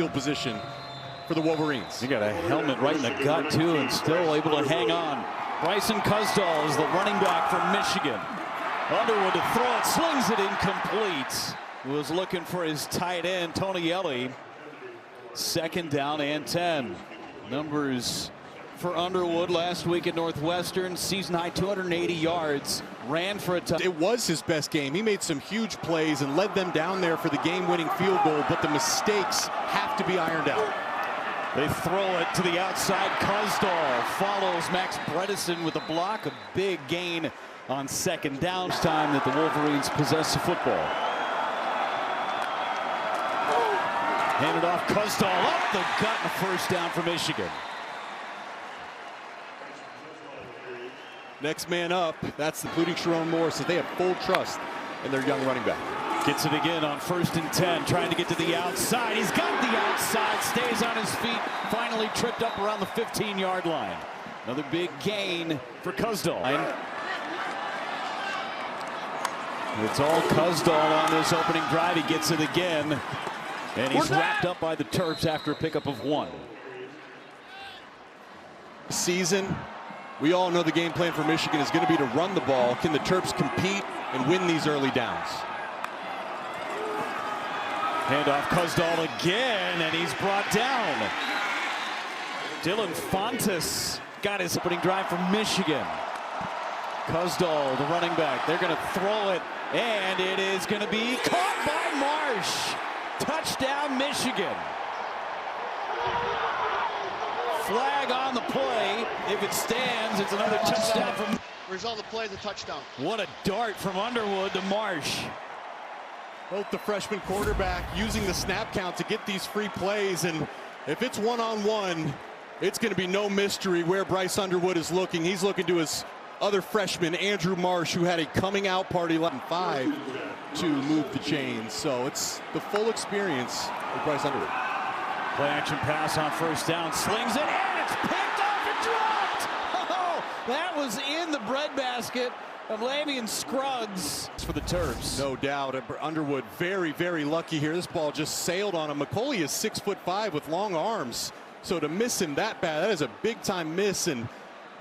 field position for the Wolverines. You got a helmet right in the gut too, and still able to hang on. Bryson Kuzdal is the running back from Michigan. Underwood to throw it, slings it incomplete. Was looking for his tight end, Tony Ellie. 2nd down and 10. Numbers for Underwood last week at Northwestern, season high 280 yards, ran for a touchdown. It was his best game. He made some huge plays and led them down there for the game-winning field goal, but the mistakes have to be ironed out. They throw it to the outside. Kuzdal follows Max Bredesen with a block. A big gain on 2nd down. Time that the Wolverines possess the football. Handed off. Kuzdal up the gut, and a 1st down for Michigan. Next man up, that's including Sharon Morris, so they have full trust in their young running back. Gets it again on 1st and 10, trying to get to the outside. He's got the outside, stays on his feet, finally tripped up around the 15-yard line. Another big gain for Kuzdal. It's all Kuzdal on this opening drive. He gets it again, and he's wrapped up by the Terps after a pickup of 1. Season. We all know the game plan for Michigan is going to be to run the ball. Can the Terps compete and win these early downs? Handoff Kuzdal again, and he's brought down. Dylan Fontes got his opening drive from Michigan. Kuzdal, the running back, they're going to throw it, and it is going to be caught by Marsh. Touchdown, Michigan. Flag on the play. If it stands, it's another touchdown from. Result of the play is a touchdown. What a dart from Underwood to Marsh. Both the freshman quarterback using the snap count to get these free plays, and if it's one-on-one, it's going to be no mystery where Bryce Underwood is looking. He's looking to his other freshman, Andrew Marsh, who had a coming out party 11-5 to move the chains. So it's the full experience with Bryce Underwood. Play action pass on 1st down, slings it, and it's picked off and dropped. Oh, that was in the breadbasket of Lavian Scruggs for the Terps. No doubt. Underwood very, very lucky here. This ball just sailed on him. McCauley is 6'5" with long arms. So to miss him that bad, that is a big time miss, and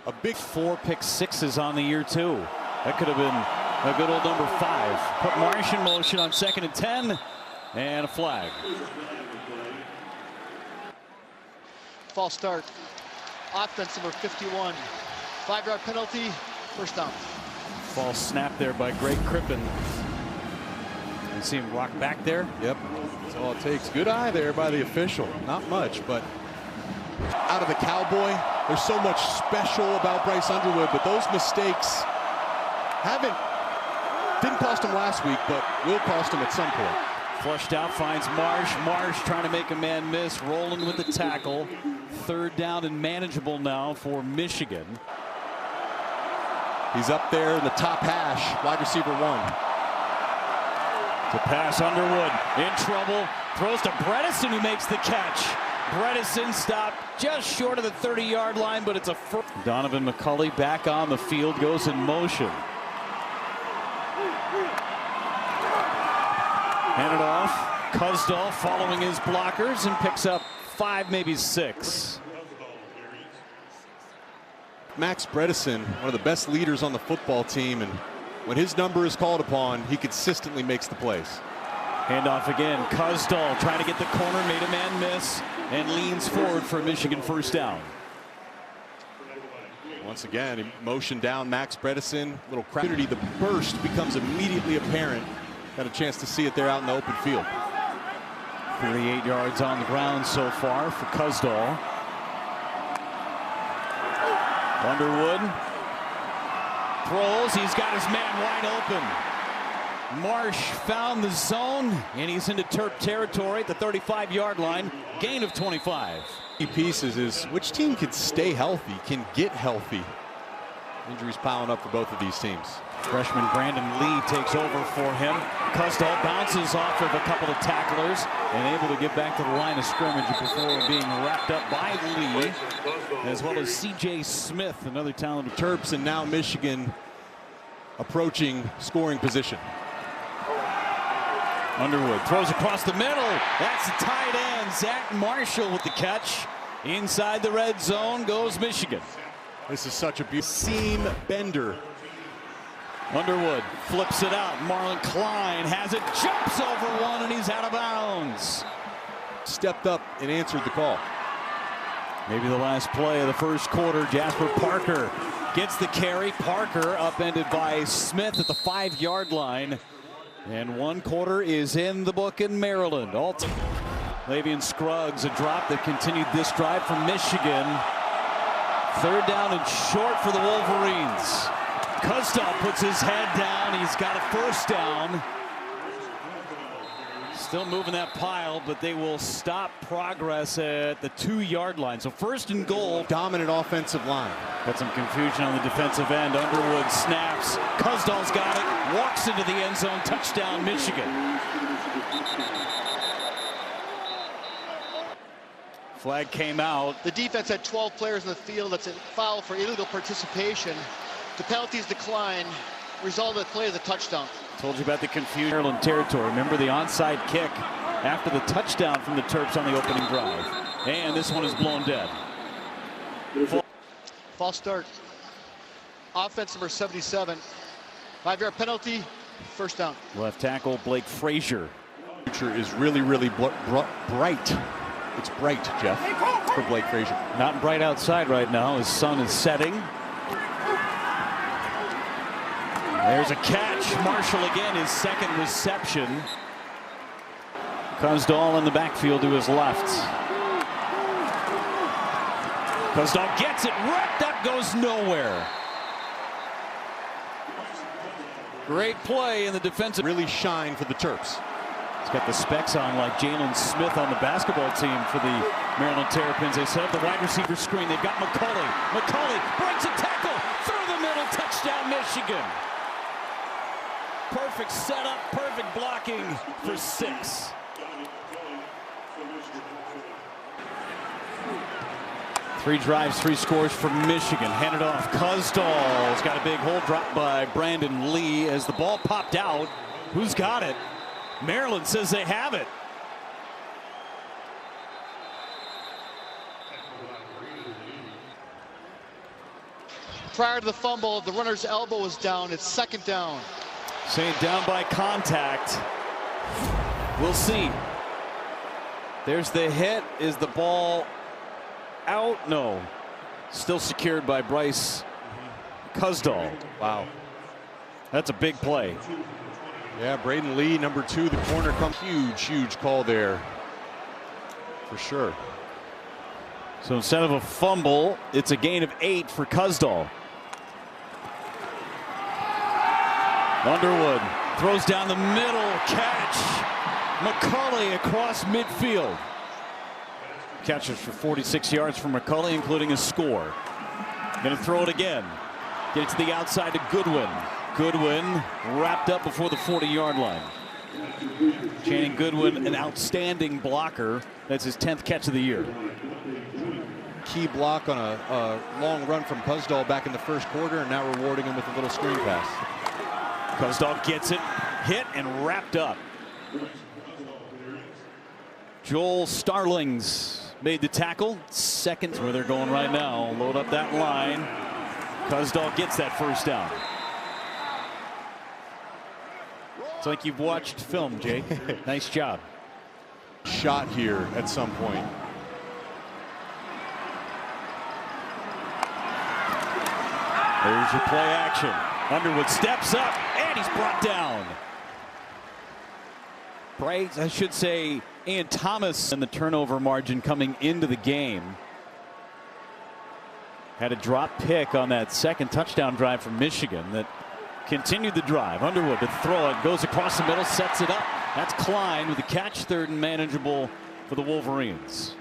a big 4 pick sixes on the year too. That could have been a good old number 5. Put Marsh in motion on 2nd and 10, and a flag. False start. Offense number 51. 5-yard penalty. 1st down. False snap there by Greg Crippen. You see him rock back there? Yep. That's all it takes. Good eye there by the official. Not much, but out of the Cowboy, there's so much special about Bryce Underwood, but those mistakes didn't cost him last week, but will cost him at some point. Flushed out, finds Marsh. Marsh trying to make a man miss, rolling with the tackle. 3rd down and manageable now for Michigan. He's up there in the top hash, wide receiver 1. To pass, Underwood in trouble, throws to Bredesen, who makes the catch. Bredesen stopped just short of the 30-yard line, but it's a first. Donovan McCulley back on the field, goes in motion. Handed off. Kuzdal following his blockers and picks up 5, maybe 6. Max Bredesen, one of the best leaders on the football team, and when his number is called upon, he consistently makes the plays. Handoff again. Kuzdal trying to get the corner, made a man miss, and leans forward for a Michigan 1st down. Once again, he motioned down Max Bredesen. Little opportunity. The burst becomes immediately apparent. Got a chance to see it there out in the open field. 38 yards on the ground so far for Kuzdal. Underwood throws. He's got his man wide open. Marsh found the zone, and he's into Terp territory at the 35-yard line. Gain of 25. Key pieces is which team can stay healthy, can get healthy. Injuries piling up for both of these teams. Freshman Brandon Lee takes over for him. Kuzdal bounces off of a couple of tacklers and able to get back to the line of scrimmage before being wrapped up by Lee, as well as C.J. Smith, another talented. Terps, and now Michigan approaching scoring position. Underwood throws across the middle. That's the tight end. Zach Marshall with the catch. Inside the red zone goes Michigan. This is such a beautiful seam bender. Underwood flips it out. Marlon Klein has it, jumps over one, and he's out of bounds. Stepped up and answered the call. Maybe the last play of the first quarter. Jasper Parker gets the carry. Parker upended by Smith at the 5-yard line. And 1 quarter is in the book in Maryland. Lavian Scruggs, a drop that continued this drive from Michigan. 3rd down and short for the Wolverines. Kuzdal puts his head down. He's got a 1st down. Still moving that pile, but they will stop progress at the 2-yard line. So 1st and goal. Dominant offensive line. Got some confusion on the defensive end. Underwood snaps. Kuzdal's got it. Walks into the end zone. Touchdown, Michigan. Flag came out. The defense had 12 players in the field. That's a foul for illegal participation. The penalties decline. Result of the play is a touchdown. Told you about the confusion. Maryland territory. Remember the onside kick after the touchdown from the Terps on the opening drive. And this one is blown dead. False start. Offense number 77. 5-yard penalty. 1st down. Left tackle Blake Frazier. Future is really, really bright. It's bright, Jeff, for Blake Frazier. Not bright outside right now. His sun is setting. There's a catch. Marshall again, his 2nd reception. Kuzdal in the backfield to his left. Kuzdal gets it, wrapped up, goes nowhere. Great play in the defensive. Really shine for the Terps. He's got the specs on like Jalen Smith on the basketball team for the Maryland Terrapins. They set up the wide receiver screen. They've got McCulley. McCulley breaks a tackle through the middle. Touchdown, Michigan. Perfect setup, perfect blocking for 6. Three drives, 3 scores for Michigan. Handed off. Kuzdal's got a big hole dropped by Brandon Lee as the ball popped out. Who's got it? Maryland says they have it. Prior to the fumble, the runner's elbow was down. It's 2nd down. Saying down by contact. We'll see. There's the hit. Is the ball out? No. Still secured by Bryce Kuzdal. Wow. That's a big play. Yeah, Braden Lee, number 2, the corner comes. Huge call there. For sure. So instead of a fumble, it's a gain of 8 for Kuzdal. Underwood throws down the middle, catch. McCulley across midfield. Catches for 46 yards from McCulley, including a score. Going to throw it again. Get it to the outside to Goodwin. Goodwin wrapped up before the 40-yard line. Channing Goodwin, an outstanding blocker. That's his 10th catch of the year. Key block on a long run from Kuzdal back in the 1st quarter, and now rewarding him with a little screen pass. Kuzdal gets it, hit, and wrapped up. Joel Starlings made the tackle. 2nd, where they're going right now. Load up that line. Kuzdal gets that 1st down. It's like you've watched film, Jake. Nice job. Shot here at some point. There's your play action. Underwood steps up, and he's brought down. Bryce, I should say, Ian Thomas in the turnover margin coming into the game. Had a drop pick on that 2nd touchdown drive from Michigan that continued the drive. Underwood to throw it, goes across the middle, sets it up. That's Klein with the catch, 3rd and manageable for the Wolverines.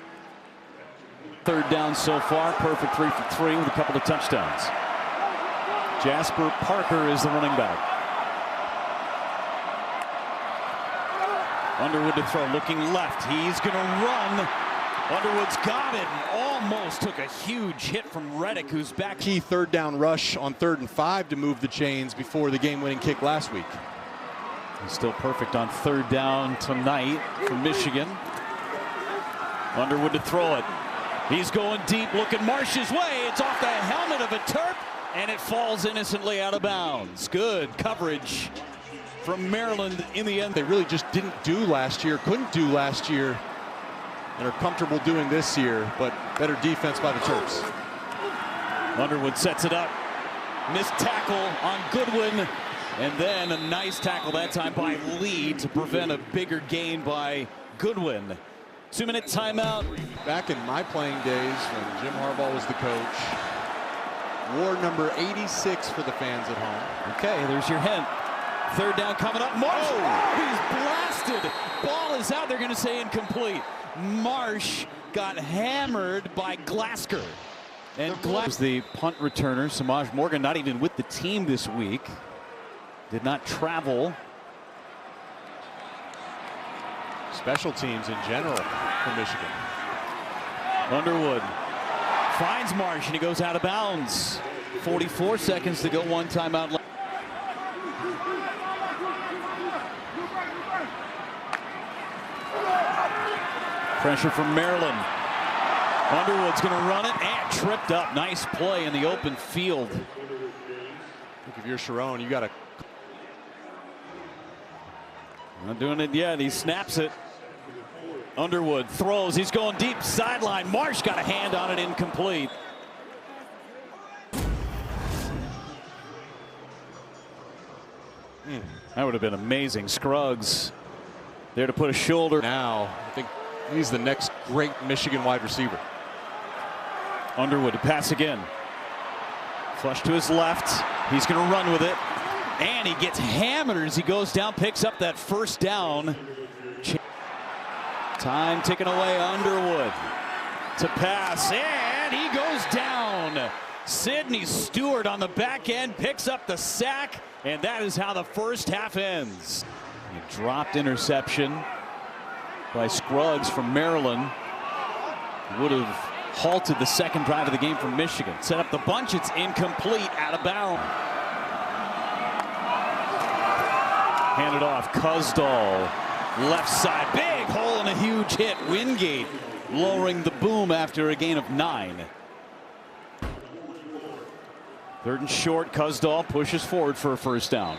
3rd down so far, perfect 3 for 3 with a couple of touchdowns. Jasper Parker is the running back. Underwood to throw, looking left. He's going to run. Underwood's got it and almost took a huge hit from Reddick, who's back. Key 3rd down rush on 3rd and 5 to move the chains before the game-winning kick last week. He's still perfect on third down tonight for Michigan. Underwood to throw it. He's going deep, looking Marsh's way. It's off the helmet of a Terp, and it falls innocently out of bounds. Good coverage from Maryland in the end. They really just didn't do last year, couldn't do last year, and are comfortable doing this year, but better defense by the Terps. Underwood sets it up. Missed tackle on Goodwin, and then a nice tackle that time by Lee to prevent a bigger gain by Goodwin. 2-minute timeout. Back in my playing days when Jim Harbaugh was the coach, war number 86 for the fans at home. Okay, there's your hint. Third down coming up. Marsh, he's blasted. Ball is out. They're going to say incomplete. Marsh got hammered by Glasker. And the punt returner, Samaj Morgan, not even with the team this week. Did not travel. Special teams in general for Michigan. Underwood finds Marsh, and he goes out of bounds. 44 seconds to go, one timeout left. Pressure from Maryland. Underwood's going to run it and tripped up. Nice play in the open field. I think if you're Sharon, you got to. Not doing it yet. He snaps it. Underwood throws. He's going deep sideline. Marsh got a hand on it, incomplete. That would have been amazing. Scruggs there to put a shoulder. Now, I think he's the next great Michigan wide receiver. Underwood to pass again. Flush to his left. He's going to run with it. And he gets hammered as he goes down, picks up that first down. Time ticking away. Underwood to pass, and he goes down. Sidney Stewart on the back end picks up the sack, and that is how the first half ends. A dropped interception by Scruggs from Maryland would have halted the second drive of the game for Michigan. Set up the bunch. It's incomplete, out of bounds. Handed off. Kuzdal, left side, big hole and a huge hit. Wingate lowering the boom after a gain of 9. Third and short. Kuzdal pushes forward for a first down.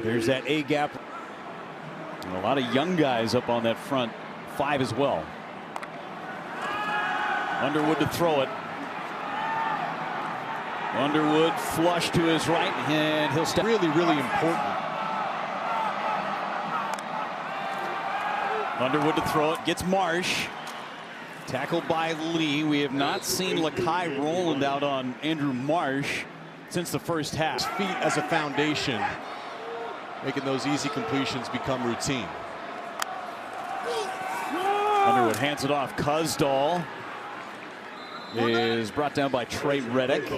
There's that A gap. And a lot of young guys up on that front 5 as well. Underwood to throw it. Underwood flush to his right, and he'll step. Really, really important. Underwood to throw it, gets Marsh. Tackled by Lee. We have not seen Lakai Roland out on Andrew Marsh since the first half. His feet as a foundation, making those easy completions become routine. Underwood hands it off. Kuzdal is brought down by Trey Reddick.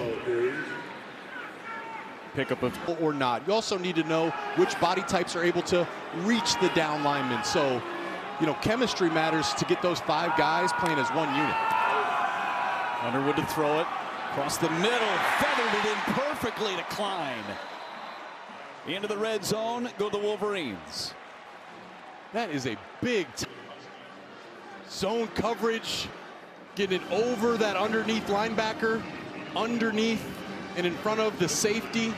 Pickup of or not. You also need to know which body types are able to reach the down lineman. So, you know, chemistry matters to get those 5 guys playing as one unit. Underwood to throw it across the middle, feathered it in perfectly to Klein. Into the red zone go the Wolverines. That is a big zone coverage. Getting it over that underneath linebacker, underneath and in front of the safety.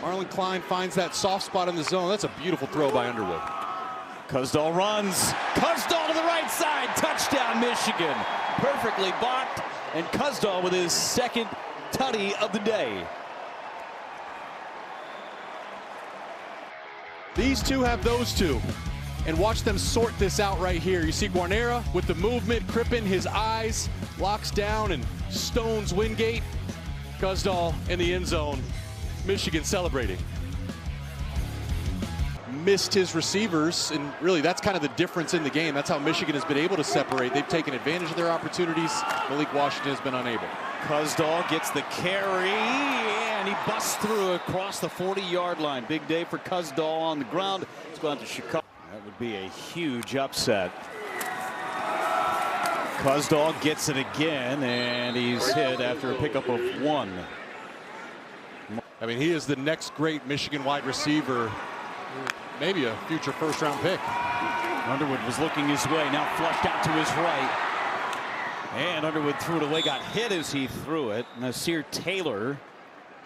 Marlon Klein finds that soft spot in the zone. That's a beautiful throw by Underwood. Kuzdal runs. Kuzdal to the right side. Touchdown, Michigan. Perfectly blocked. And Kuzdal with his second tutty of the day. These two have those two. And watch them sort this out right here. You see Guarnera with the movement, Crippen, his eyes, locks down and stones Wingate. Kuzdal in the end zone. Michigan celebrating. Missed his receivers, and really that's kind of the difference in the game. That's how Michigan has been able to separate. They've taken advantage of their opportunities. Malik Washington has been unable. Kuzdal gets the carry, and he busts through across the 40-yard line. Big day for Kuzdal on the ground. He's going to Chicago. That would be a huge upset. Kuzdal gets it again, and he's hit after a pickup of 1. I mean, he is the next great Michigan wide receiver, maybe a future first-round pick. Underwood was looking his way, now flushed out to his right. And Underwood threw it away, got hit as he threw it. Nasir Taylor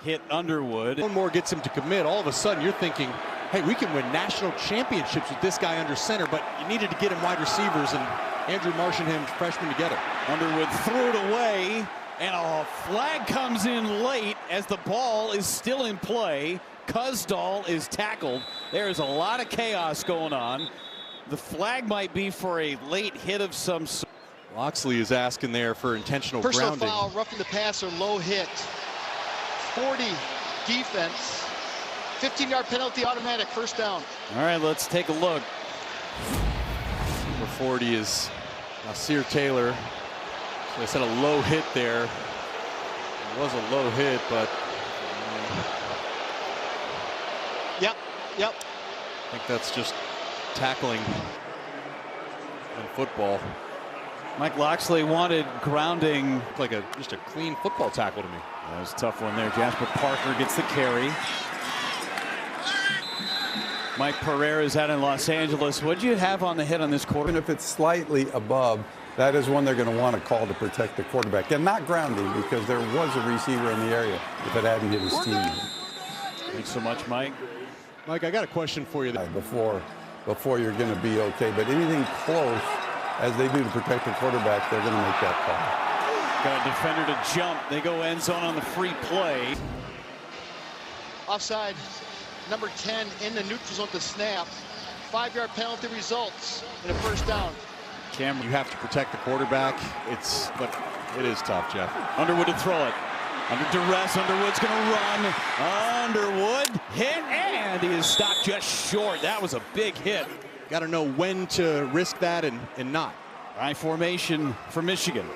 hit Underwood. One more gets him to commit. All of a sudden, you're thinking, hey, we can win national championships with this guy under center, but you needed to get him wide receivers, and Andrew Marsh and him, freshmen together. Underwood threw it away, and a flag comes in late as the ball is still in play. Kuzdal is tackled. There is a lot of chaos going on. The flag might be for a late hit of some sort. Loxley is asking there for intentional Personal grounding. foul, roughing the passer, low hit. 40 defense. 15-yard penalty, automatic, first down. All right, let's take a look. Number 40 is Nasir Taylor. So I said a low hit there. It was a low hit, but Yep. I think that's just tackling in football. Mike Loxley wanted grounding. Looked like just a clean football tackle to me. That was a tough one there. Jasper Parker gets the carry. Mike Pereira is out in Los Angeles. What do you have on the hit on this quarter? Even if it's slightly above, that is one they're going to want to call to protect the quarterback. And not grounding, because there was a receiver in the area if it hadn't hit his team. Thanks so much, Mike. Mike, I got a question for you. Before you're going to be okay. But anything close, as they do to protect the quarterback, they're going to make that call. Got a defender to jump. They go end zone on the free play. Offside, number 10 in the neutral zone to snap. 5-yard penalty results in a first down. Cameron, you have to protect the quarterback. But it is tough, Jeff. Underwood to throw it. Under duress, Underwood's going to run. Underwood hit, and he is stopped just short. That was a big hit. Got to know when to risk that and not. I formation for Michigan.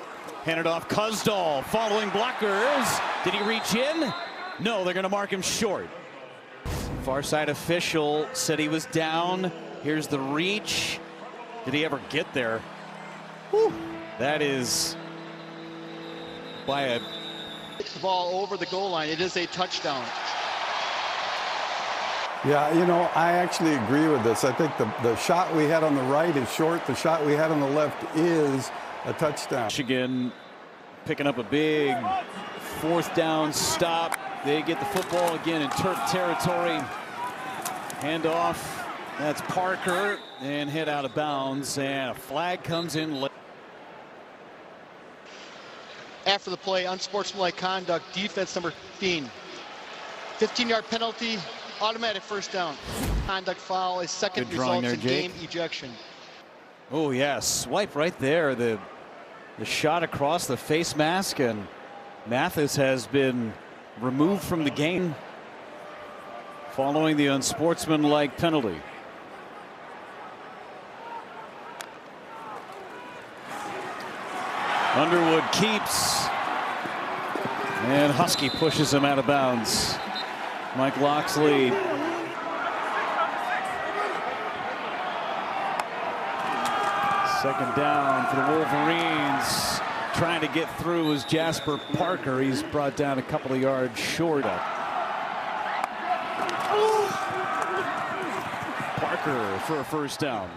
Handed off Kuzdal, following blockers. Did he reach in? No, they're going to mark him short. Far side official said he was down. Here's the reach. Did he ever get there? Whew. That is by a... The ball over the goal line. It is a touchdown. Yeah, you know, I actually agree with this. I think the shot we had on the right is short. The shot we had on the left is a touchdown. Michigan picking up a big fourth down stop. They get the football again in Terp territory. Handoff. That's Parker, and hit out of bounds, and a flag comes in late. After the play, unsportsmanlike conduct, defense number 15. 15-yard penalty, automatic first down. Conduct foul, a second results in game ejection. Oh yeah, swipe right there. The shot across the face mask, and Mathis has been removed from the game following the unsportsmanlike penalty. Underwood keeps, and Husky pushes him out of bounds. Mike Loxley. Second down for the Wolverines. Trying to get through is Jasper Parker. He's brought down a couple of yards short of. Parker for a first down.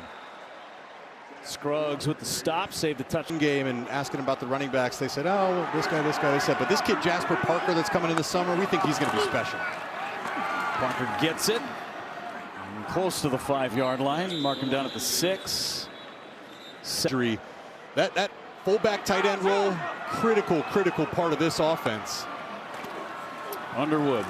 Scruggs with the stop, saved the touchdown game, and asking about the running backs, they said, oh, well, this guy, they said, but this kid Jasper Parker that's coming in the summer, we think he's going to be special. Parker gets it close to the 5-yard line. Mark him down at the 6. That fullback tight end role, critical part of this offense. Underwood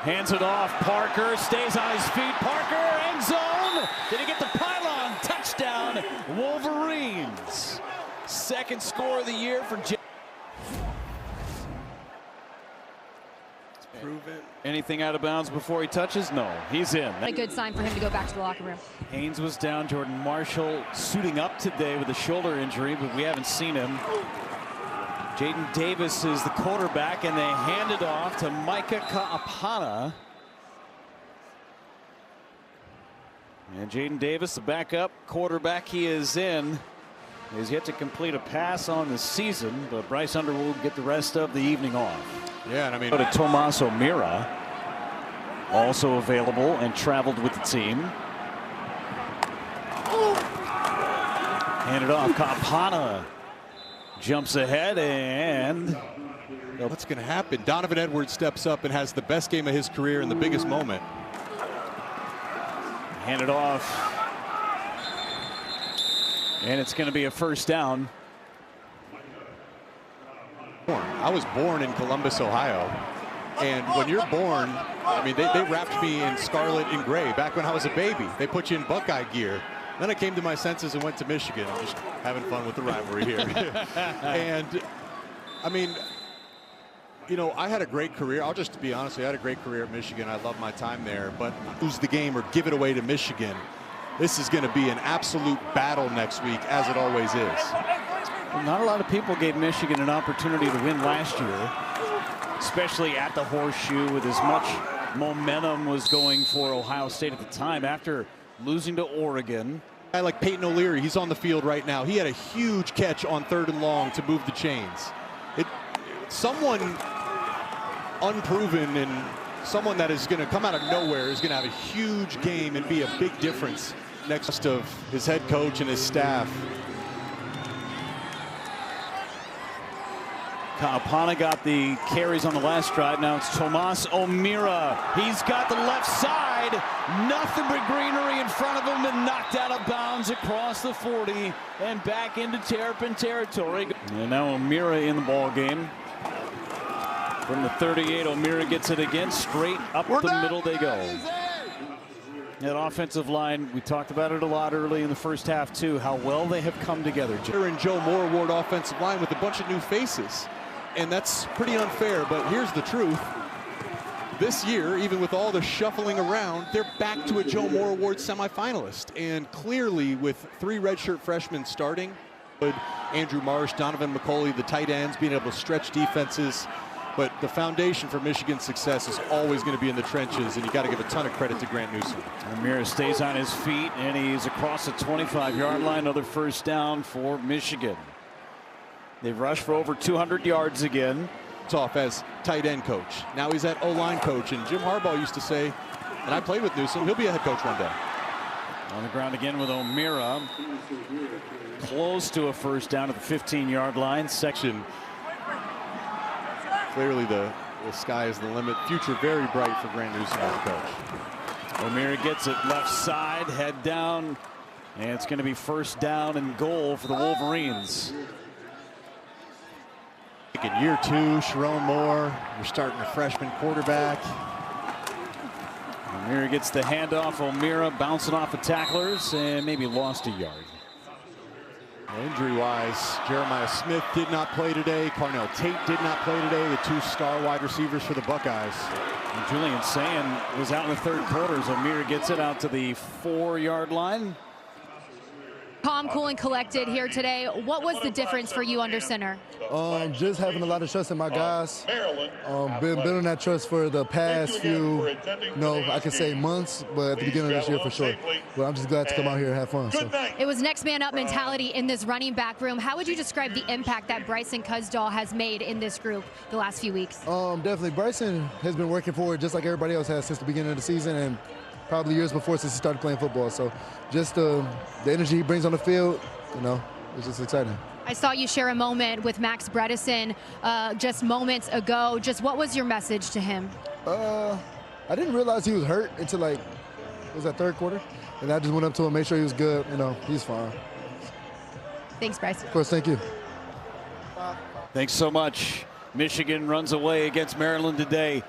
hands it off. Parker stays on his feet. Parker, end zone. Did he get the pylon? Touchdown, Wolverines. Second score of the year for Anything out of bounds before he touches? No, he's in. A good sign for him to go back to the locker room. Haynes was down. Jordan Marshall suiting up today with a shoulder injury, but we haven't seen him. Jaden Davis is the quarterback, and they hand it off to Micah Kaapana. And Jaden Davis, the backup quarterback, he is in. He has yet to complete a pass on the season, but Bryce Underwood will get the rest of the evening off. Yeah, and I mean, go to Tomas O'Meara. also available and traveled with the team. Handed off. Kapana jumps ahead, and what's going to happen? Donovan Edwards steps up and has the best game of his career in the biggest moment. Handed off, and it's going to be a first down. I was born in Columbus, Ohio, and when you're born, I mean, they wrapped me in scarlet and gray back when I was a baby. They put you in Buckeye gear. Then I came to my senses and went to Michigan. I'm just having fun with the rivalry here. And I mean, you know, I had a great career. I'll just be honest, I had a great career at Michigan. I love my time there, but lose the game or give it away to Michigan. This is going to be an absolute battle next week, as it always is. Well, not a lot of people gave Michigan an opportunity to win last year, especially at the Horseshoe, with as much momentum was going for Ohio State at the time after losing to Oregon. I like Peyton O'Leary. He's on the field right now. He had a huge catch on 3rd and long to move the chains. Someone unproven and someone that is going to come out of nowhere is going to have a huge game and be a big difference next of his head coach and his staff. Kapana got the carries on the last drive. Now it's Tomas O'Meara. He's got the left side. Nothing but greenery in front of him, and knocked out of bounds across the 40 and back into Terrapin territory. And now O'Meara in the ball game. From the 38, O'Meara gets it again. Straight up the middle they go. That offensive line, we talked about it a lot early in the first half too, how well they have come together. And Joe Moore Award offensive line with a bunch of new faces. And that's pretty unfair, but here's the truth. This year, even with all the shuffling around, they're back to a Joe Moore Award semifinalist. And clearly, with 3 redshirt freshmen starting, Andrew Marsh, Donovan McCulley, the tight ends, being able to stretch defenses. But the foundation for Michigan's success is always going to be in the trenches, and you got to give a ton of credit to Grant Newsome. O'Meara stays on his feet, and he's across the 25-yard line. Another first down for Michigan. They've rushed for over 200 yards again. Off as tight end coach. Now he's at O-line coach, and Jim Harbaugh used to say, and I played with Newsome, he'll be a head coach one day. On the ground again with O'Meara. Close to a first down at the 15-yard line. Section. Clearly the sky is the limit. Future very bright for Grant Newsome as coach. O'Meara gets it left side, head down, and it's going to be first down and goal for the Wolverines. In year 2, Sharon Moore, you're starting a freshman quarterback. O'Meara gets the handoff. O'Meara bouncing off of tacklers and maybe lost a yard. Injury-wise, Jeremiah Smith did not play today. Carnell Tate did not play today, the 2 star wide receivers for the Buckeyes. And Julian Sand was out in the 3rd quarter as O'Meara gets it out to the 4-yard line. Calm, cool, and collected here today. What was the difference for you under center? Just having a lot of trust in my guys. Been building that trust for the past few, I could say months, but at the beginning of this year for sure. But I'm just glad to come out here and have fun. So. It was next man up mentality in this running back room. How would you describe the impact that Bryson Cusdahl has made in this group the last few weeks? Definitely. Bryson has been working for it just like everybody else has since the beginning of the season, and probably years before since he started playing football. So just the energy he brings on the field, it's just exciting. I saw you share a moment with Max Bredesen just moments ago. Just what was your message to him? I didn't realize he was hurt until it was that 3rd quarter. And I just went up to him, made sure he was good. He's fine. Thanks, Bryce. Of course, thank you. Thanks so much. Michigan runs away against Maryland today.